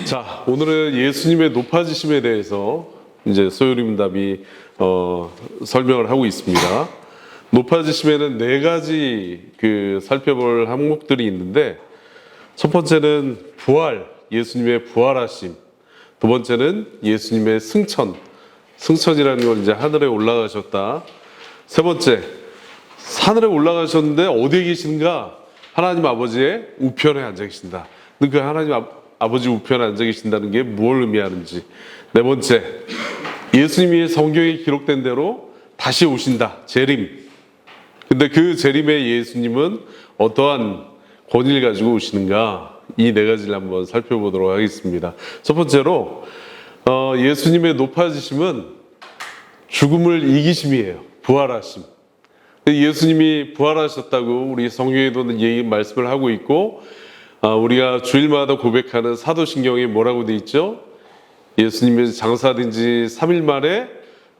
자, 오늘은 예수님의 높아지심에 대해서 이제 소요리문답이 설명을 하고 있습니다. 높아지심에는 네 가지 살펴볼 항목들이 있는데, 첫 번째는 부활, 예수님의 부활하심. 두 번째는 예수님의 승천, 승천이라는 걸 이제 하늘에 올라가셨다. 세 번째, 하늘에 올라가셨는데 어디에 계신가? 하나님 아버지의 우편에 앉아 계신다. 근데 그 하나님 아버지 우편에 앉아 계신다는 게 뭘 의미하는지. 네 번째, 예수님이 성경에 기록된 대로 다시 오신다. 재림. 근데 그 재림의 예수님은 어떠한 권위를 가지고 오시는가? 이 네 가지를 한번 살펴보도록 하겠습니다. 첫 번째로 예수님의 높아지심은 죽음을 이기심이에요. 부활하심. 예수님이 부활하셨다고 우리 성경에도 말씀을 하고 있고, 우리가 주일마다 고백하는 사도신경에 뭐라고 돼 있죠? 예수님이 장사된 지 3일 만에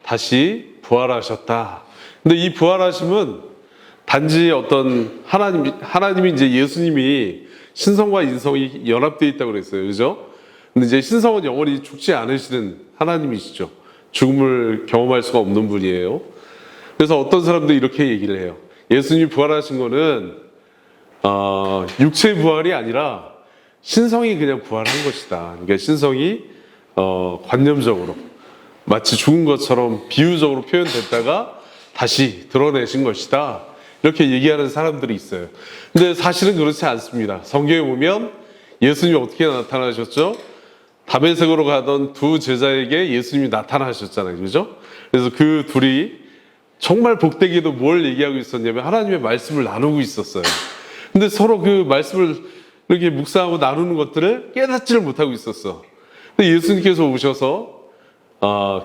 다시 부활하셨다. 근데 이 부활하심은 단지 어떤 하나님이 이제 예수님이 신성과 인성이 연합되어 있다고 그랬어요. 그죠? 근데 이제 신성은 영원히 죽지 않으시는 하나님이시죠. 죽음을 경험할 수가 없는 분이에요. 그래서 어떤 사람들이 이렇게 얘기를 해요. 예수님이 부활하신 거는 육체의 부활이 아니라 신성이 그냥 부활한 것이다. 그러니까 신성이 관념적으로 마치 죽은 것처럼 비유적으로 표현됐다가 다시 드러내신 것이다. 이렇게 얘기하는 사람들이 있어요. 근데 사실은 그렇지 않습니다. 성경에 보면 예수님이 어떻게 나타나셨죠? 다메섹으로 가던 두 제자에게 예수님이 나타나셨잖아요. 그죠? 그래서 그 둘이 정말 복되게도 뭘 얘기하고 있었냐면 하나님의 말씀을 나누고 있었어요. 근데 서로 그 말씀을 이렇게 묵상하고 나누는 것들을 깨닫지를 못하고 있었어. 근데 예수님께서 오셔서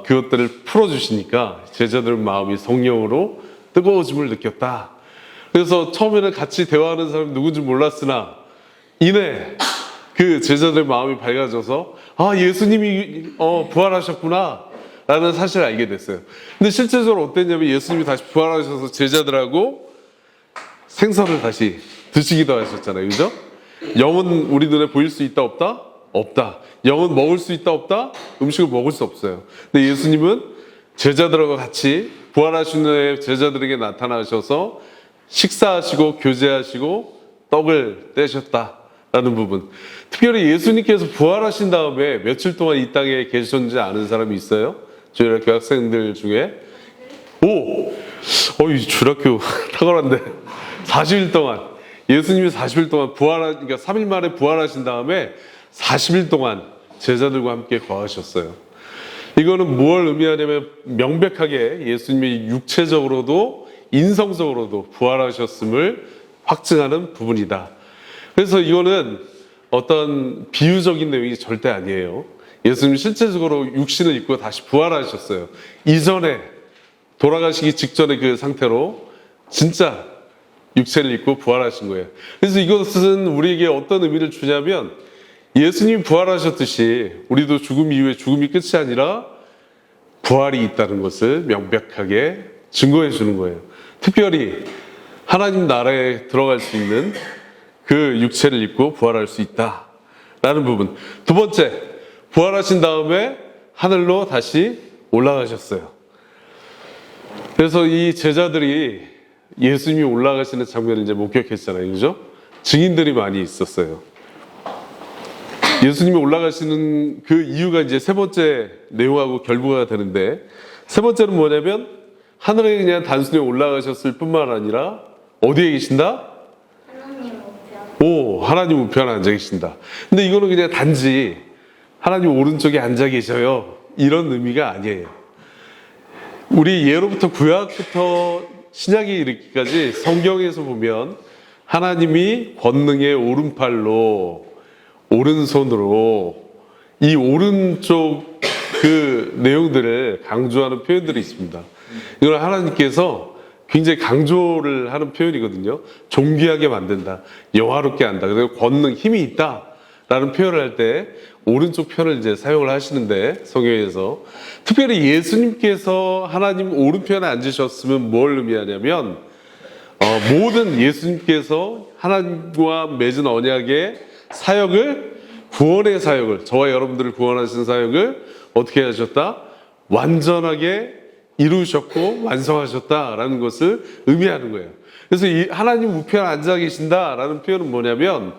그것들을 풀어주시니까 제자들 마음이 성령으로 뜨거워짐을 느꼈다. 그래서 처음에는 같이 대화하는 사람이 누군지 몰랐으나 이내 그 제자들의 마음이 밝아져서 예수님이 부활하셨구나 라는 사실을 알게 됐어요. 근데 실제적으로 어땠냐면 예수님이 다시 부활하셔서 제자들하고 생선을 다시 드시기도 하셨잖아요. 그죠? 영은 우리 눈에 보일 수 있다 없다? 없다. 영은 먹을 수 있다 없다? 음식을 먹을 수 없어요. 근데 예수님은 제자들하고 같이 부활하신 후에 제자들에게 나타나셔서 식사하시고 교제하시고 떡을 떼셨다라는 부분. 특별히 예수님께서 부활하신 다음에 며칠 동안 이 땅에 계셨는지 아는 사람이 있어요? 저희 학교 학생들 중에? 이 주일학교 탁월한데 40일 동안 예수님이 40일 동안 그러니까 3일 만에 부활하신 다음에 40일 동안 제자들과 함께 거하셨어요. 이거는 뭘 의미하냐면 명백하게 예수님이 육체적으로도 인성적으로도 부활하셨음을 확증하는 부분이다. 그래서 이거는 어떤 비유적인 내용이 절대 아니에요. 예수님이 실제적으로 육신을 입고 다시 부활하셨어요. 이전에 돌아가시기 직전의 그 상태로 진짜 육체를 입고 부활하신 거예요. 그래서 이것은 우리에게 어떤 의미를 주냐면 예수님이 부활하셨듯이 우리도 죽음 이후에 죽음이 끝이 아니라 부활이 있다는 것을 명백하게 증거해 주는 거예요. 특별히 하나님 나라에 들어갈 수 있는 그 육체를 입고 부활할 수 있다라는 부분. 두 번째, 부활하신 다음에 하늘로 다시 올라가셨어요. 그래서 이 제자들이 예수님이 올라가시는 장면을 이제 목격했잖아요. 그죠? 증인들이 많이 있었어요. 예수님이 올라가시는 그 이유가 이제 세 번째 내용하고 결부가 되는데, 세 번째는 뭐냐면 하늘에 그냥 단순히 올라가셨을 뿐만 아니라 어디에 계신다? 하나님 우편에 앉아 계신다. 근데 이거는 그냥 단지 하나님 오른쪽에 앉아 계셔요 이런 의미가 아니에요. 우리 예로부터 구약부터 신약에 이르기까지 성경에서 보면 하나님이 권능의 오른팔로 오른손으로 이 오른쪽 그 내용들을 강조하는 표현들이 있습니다. 이걸 하나님께서 굉장히 강조를 하는 표현이거든요. 존귀하게 만든다, 영화롭게 한다, 그리고 권능, 힘이 있다라는 표현을 할 때 오른쪽 편을 이제 사용을 하시는데, 성경에서 특별히 예수님께서 하나님 오른편에 앉으셨으면 뭘 의미하냐면 모든 예수님께서 하나님과 맺은 언약의 사역을 구원의 사역을, 저와 여러분들을 구원하신 사역을 어떻게 하셨다? 완전하게 이루셨고 완성하셨다라는 것을 의미하는 거예요. 그래서 이 하나님 우편에 앉아 계신다라는 표현은 뭐냐면,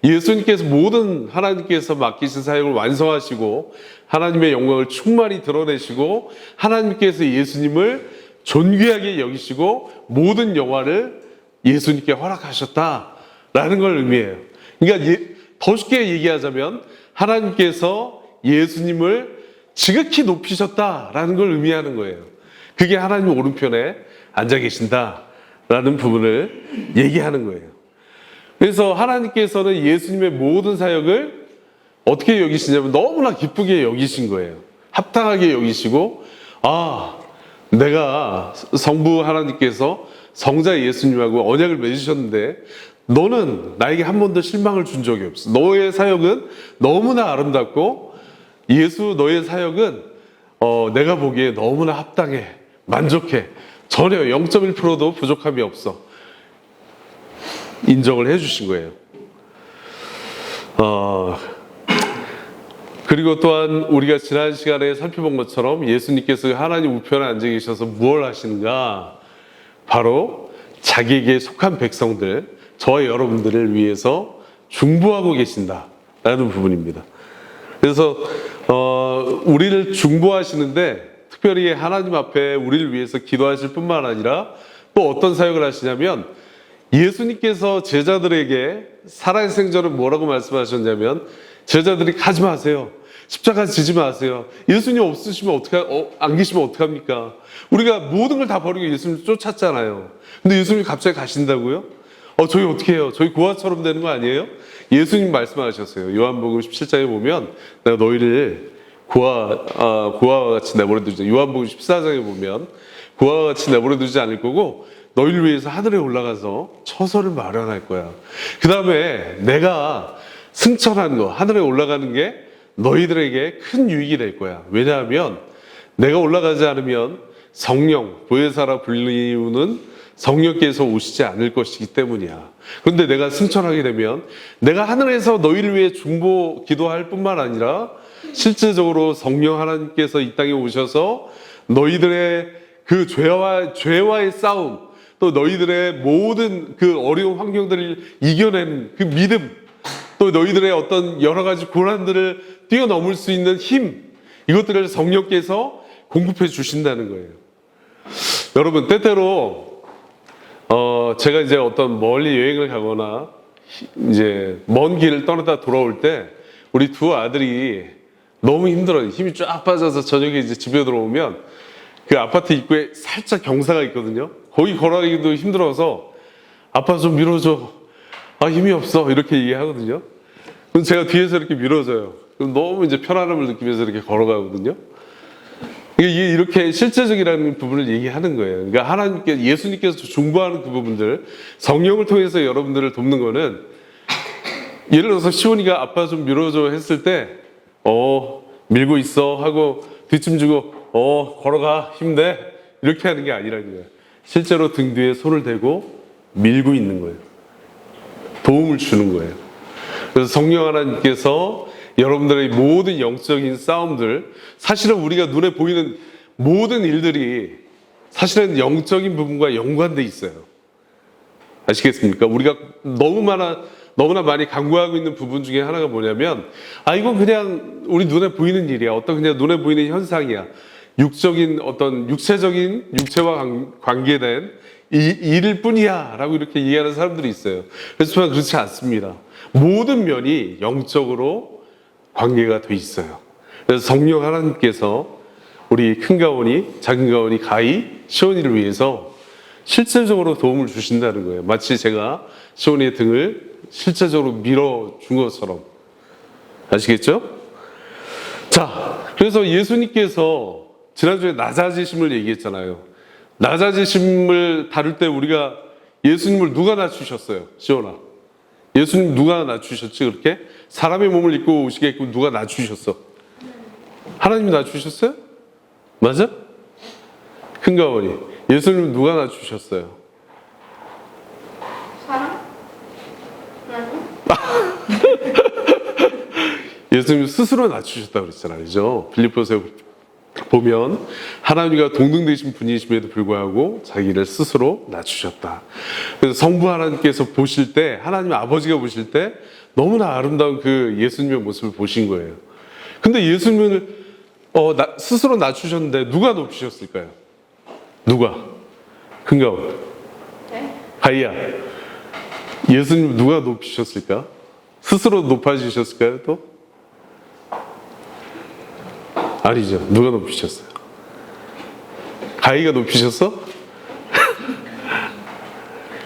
예수님께서 모든 하나님께서 맡기신 사역을 완성하시고 하나님의 영광을 충만히 드러내시고 하나님께서 예수님을 존귀하게 여기시고 모든 영화를 예수님께 허락하셨다라는 걸 의미해요. 그러니까 더 쉽게 얘기하자면 하나님께서 예수님을 지극히 높이셨다라는 걸 의미하는 거예요. 그게 하나님 오른편에 앉아 계신다라는 부분을 얘기하는 거예요. 그래서 하나님께서는 예수님의 모든 사역을 어떻게 여기시냐면 너무나 기쁘게 여기신 거예요. 합당하게 여기시고, 내가 성부 하나님께서 성자 예수님하고 언약을 맺으셨는데 너는 나에게 한 번도 실망을 준 적이 없어. 너의 사역은 너무나 아름답고 너의 사역은 내가 보기에 너무나 합당해, 만족해. 전혀 0.1%도 부족함이 없어. 인정을 해주신 거예요. 그리고 또한 우리가 지난 시간에 살펴본 것처럼 예수님께서 하나님 우편에 앉아 계셔서 무엇을 하시는가? 바로 자기에게 속한 백성들, 저와 여러분들을 위해서 중보하고 계신다라는 부분입니다. 그래서 우리를 중보하시는데 특별히 하나님 앞에 우리를 위해서 기도하실 뿐만 아니라 또 어떤 사역을 하시냐면, 예수님께서 제자들에게 살아생전은 뭐라고 말씀하셨냐면, 제자들이 가지 마세요. 십자가 지지 마세요. 예수님 없으시면 안 계시면 어떡합니까? 우리가 모든 걸 다 버리고 예수님 쫓았잖아요. 근데 예수님이 갑자기 가신다고요? 저희 어떻게 해요? 저희 고아처럼 되는 거 아니에요? 예수님 말씀하셨어요. 요한복음 17장에 보면 내가 너희를 고아와 같이 내버려 두지, 요한복음 14장에 보면 고아와 같이 내버려 두지 않을 거고 너희를 위해서 하늘에 올라가서 처소를 마련할 거야. 그 다음에 내가 승천하는 거, 하늘에 올라가는 게 너희들에게 큰 유익이 될 거야. 왜냐하면 내가 올라가지 않으면 성령, 보혜사라 불리우는 성령께서 오시지 않을 것이기 때문이야. 그런데 내가 승천하게 되면 내가 하늘에서 너희를 위해 중보 기도할 뿐만 아니라 실제적으로 성령 하나님께서 이 땅에 오셔서 너희들의 그 죄와의 싸움, 또 너희들의 모든 그 어려운 환경들을 이겨낸 그 믿음, 또 너희들의 어떤 여러 가지 고난들을 뛰어넘을 수 있는 힘, 이것들을 성령께서 공급해 주신다는 거예요. 여러분, 때때로 제가 이제 어떤 멀리 여행을 가거나 이제 먼 길을 떠나다 돌아올 때 우리 두 아들이 너무 힘들어요. 힘이 쫙 빠져서 저녁에 이제 집에 들어오면 그 아파트 입구에 살짝 경사가 있거든요. 거기 걸어가기도 힘들어서 아빠 좀 밀어줘. 힘이 없어. 이렇게 얘기하거든요. 그럼 제가 뒤에서 이렇게 밀어줘요. 그럼 너무 이제 편안함을 느끼면서 이렇게 걸어가거든요. 이게 이렇게 실제적이라는 부분을 얘기하는 거예요. 그러니까 예수님께서 중보하는 그 부분들, 성령을 통해서 여러분들을 돕는 거는, 예를 들어서 시온이가 아빠 좀 밀어줘 했을 때, 밀고 있어 하고 뒷짐 주고, 걸어가, 힘내. 이렇게 하는 게 아니라는 거예요. 실제로 등 뒤에 손을 대고 밀고 있는 거예요. 도움을 주는 거예요. 그래서 성령 하나님께서 여러분들의 모든 영적인 싸움들, 사실은 우리가 눈에 보이는 모든 일들이 사실은 영적인 부분과 연관돼 있어요. 아시겠습니까? 우리가 너무나 많이 간구하고 있는 부분 중에 하나가 뭐냐면, 이건 그냥 우리 눈에 보이는 일이야. 어떤 그냥 눈에 보이는 현상이야. 육체적인 육체와 관계된 일일 뿐이야 라고 이렇게 이해하는 사람들이 있어요. 그렇지만 그렇지 않습니다. 모든 면이 영적으로 관계가 돼 있어요. 그래서 성령 하나님께서 우리 큰 가온이, 작은 가온이 가히 시온이를 위해서 실질적으로 도움을 주신다는 거예요. 마치 제가 시온이의 등을 실제적으로 밀어준 것처럼. 아시겠죠? 자, 그래서 예수님께서 지난주에 낮아지심을 얘기했잖아요. 낮아지심을 다룰 때 우리가 예수님을 누가 낮추셨어요? 시온아, 예수님 누가 낮추셨지? 그렇게 사람의 몸을 입고 오시게끔 누가 낮추셨어? 하나님이 낮추셨어요? 맞아? 큰 가원이 예수님 누가 낮추셨어요? 사람? 예수님 스스로 낮추셨다고 그랬잖아요. 그죠? 빌립보서에 보면 하나님과 동등되신 분이심에도 불구하고 자기를 스스로 낮추셨다. 그래서 성부 하나님께서 보실 때, 하나님 아버지가 보실 때 너무나 아름다운 그 예수님의 모습을 보신 거예요. 근데 예수님을 스스로 낮추셨는데 누가 높이셨을까요? 누가? 큰가운? 가이야. 예수님 누가 높이셨을까? 스스로 높아지셨을까요? 또? 아니죠. 누가 높이셨어요? 가이가 높이셨어?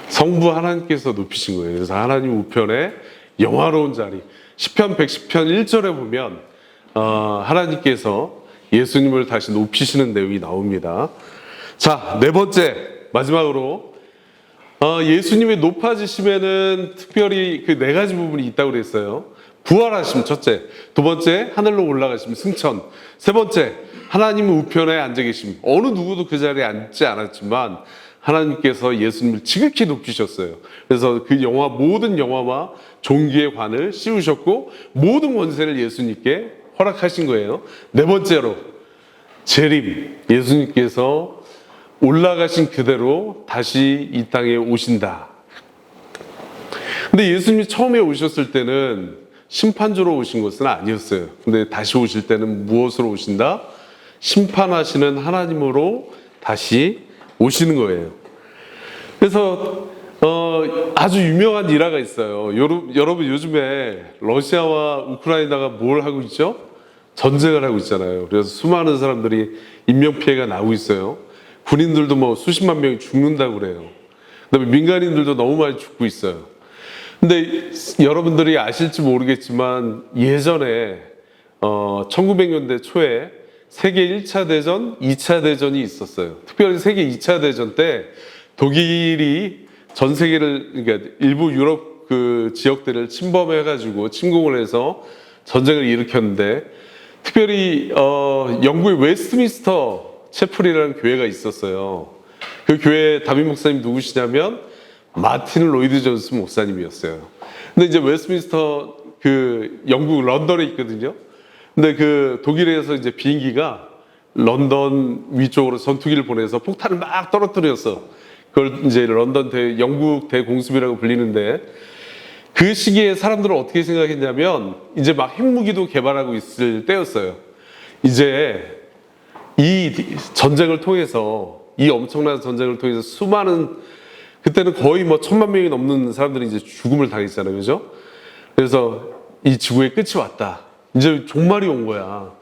성부 하나님께서 높이신 거예요. 그래서 하나님 우편에 영화로운 자리. 시편 110편 1절에 보면 하나님께서 예수님을 다시 높이시는 내용이 나옵니다. 자, 네 번째 마지막으로 예수님의 높아지심에는 특별히 그 네 가지 부분이 있다고 그랬어요. 부활하심 첫째, 두 번째 하늘로 올라가심 승천, 세 번째 하나님 우편에 앉아 계심. 어느 누구도 그 자리에 앉지 않았지만 하나님께서 예수님을 지극히 높이셨어요. 그래서 그 모든 영화와 종기의 관을 씌우셨고 모든 권세를 예수님께 허락하신 거예요. 네 번째로 재림, 예수님께서 올라가신 그대로 다시 이 땅에 오신다. 근데 예수님이 처음에 오셨을 때는 심판주로 오신 것은 아니었어요. 근데 다시 오실 때는 무엇으로 오신다? 심판하시는 하나님으로 다시 오시는 거예요. 그래서 아주 유명한 일화가 있어요. 여러분 요즘에 러시아와 우크라이나가 뭘 하고 있죠? 전쟁을 하고 있잖아요. 그래서 수많은 사람들이 인명피해가 나고 있어요. 군인들도 뭐 수십만 명이 죽는다고 그래요. 그다음에 민간인들도 너무 많이 죽고 있어요. 근데 여러분들이 아실지 모르겠지만 예전에 1900년대 초에 세계 1차 대전, 2차 대전이 있었어요. 특별히 세계 2차 대전 때 독일이 전 세계를, 그러니까 일부 유럽 그 지역들을 침범해가지고 침공을 해서 전쟁을 일으켰는데 특별히 영국의 웨스트민스터 채플이라는 교회가 있었어요. 그 교회 담임 목사님 누구시냐면 마틴 로이드 존스 목사님이었어요. 근데 이제 웨스트민스터 그 영국 런던에 있거든요. 근데 그 독일에서 이제 비행기가 런던 위쪽으로 전투기를 보내서 폭탄을 막 떨어뜨렸어. 그걸 이제 영국 대공습이라고 불리는데 그 시기에 사람들은 어떻게 생각했냐면 이제 막 핵무기도 개발하고 있을 때였어요. 이제 이 전쟁을 통해서 이 엄청난 전쟁을 통해서 수많은 그때는 거의 뭐 1000만 명이 넘는 사람들이 이제 죽음을 당했잖아요. 그죠? 그래서 이 지구의 끝이 왔다. 이제 종말이 온 거야.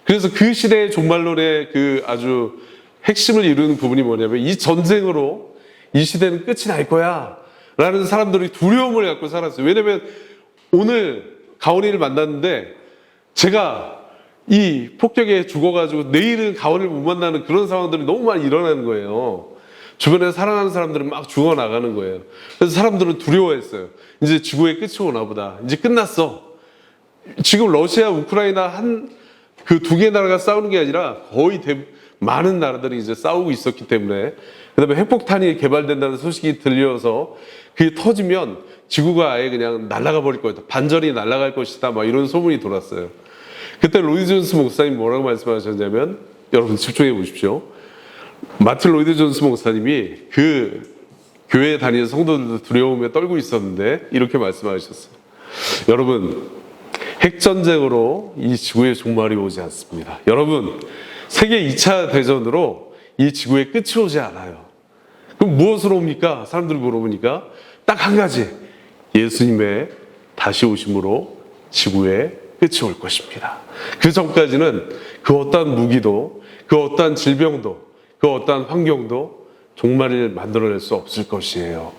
그래서 그 시대의 종말론의 그 아주 핵심을 이루는 부분이 뭐냐면 이 전쟁으로 이 시대는 끝이 날 거야. 라는 사람들이 두려움을 갖고 살았어요. 왜냐면 오늘 가온이를 만났는데 제가 이 폭격에 죽어가지고 내일은 가온이를 못 만나는 그런 상황들이 너무 많이 일어나는 거예요. 주변에 사랑하는 사람들은 막 죽어나가는 거예요. 그래서 사람들은 두려워했어요. 이제 지구의 끝이 오나 보다. 이제 끝났어. 지금 러시아, 우크라이나 그 두 개 나라가 싸우는 게 아니라 거의 많은 나라들이 이제 싸우고 있었기 때문에 그다음에 핵폭탄이 개발된다는 소식이 들려서 그게 터지면 지구가 아예 그냥 날아가 버릴 거다. 반절이 날아갈 것이다. 막 이런 소문이 돌았어요. 그때 로이드 존스 목사님 뭐라고 말씀하셨냐면 여러분 집중해 보십시오. 마틴 로이드 존스 목사님이 그 교회에 다니는 성도들도 두려움에 떨고 있었는데 이렇게 말씀하셨어요. 여러분 핵전쟁으로 이 지구의 종말이 오지 않습니다. 여러분 세계 2차 대전으로 이 지구의 끝이 오지 않아요. 그럼 무엇으로 옵니까? 사람들이 물어보니까 딱 한 가지. 예수님의 다시 오심으로 지구의 끝이 올 것입니다. 그 전까지는 그 어떠한 무기도 그 어떠한 질병도 그 어떠한 환경도 종말을 만들어낼 수 없을 것이에요.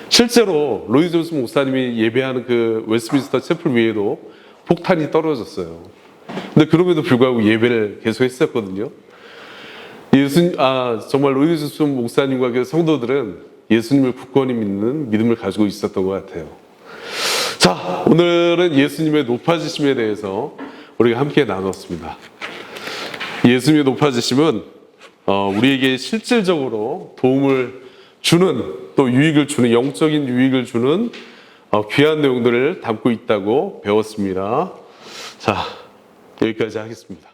실제로 로이드 존스 목사님이 예배하는 그 웨스트민스터 채플 위에도 폭탄이 떨어졌어요. 근데 그럼에도 불구하고 예배를 계속 했었거든요. 정말 로이드 존스 목사님과 그 성도들은 예수님을 굳건히 믿는 믿음을 가지고 있었던 것 같아요. 자, 오늘은 예수님의 높아지심에 대해서 우리가 함께 나눴습니다. 예수님의 높아지심은 우리에게 실질적으로 도움을 주는 또 유익을 주는 영적인 유익을 주는 귀한 내용들을 담고 있다고 배웠습니다. 자, 여기까지 하겠습니다.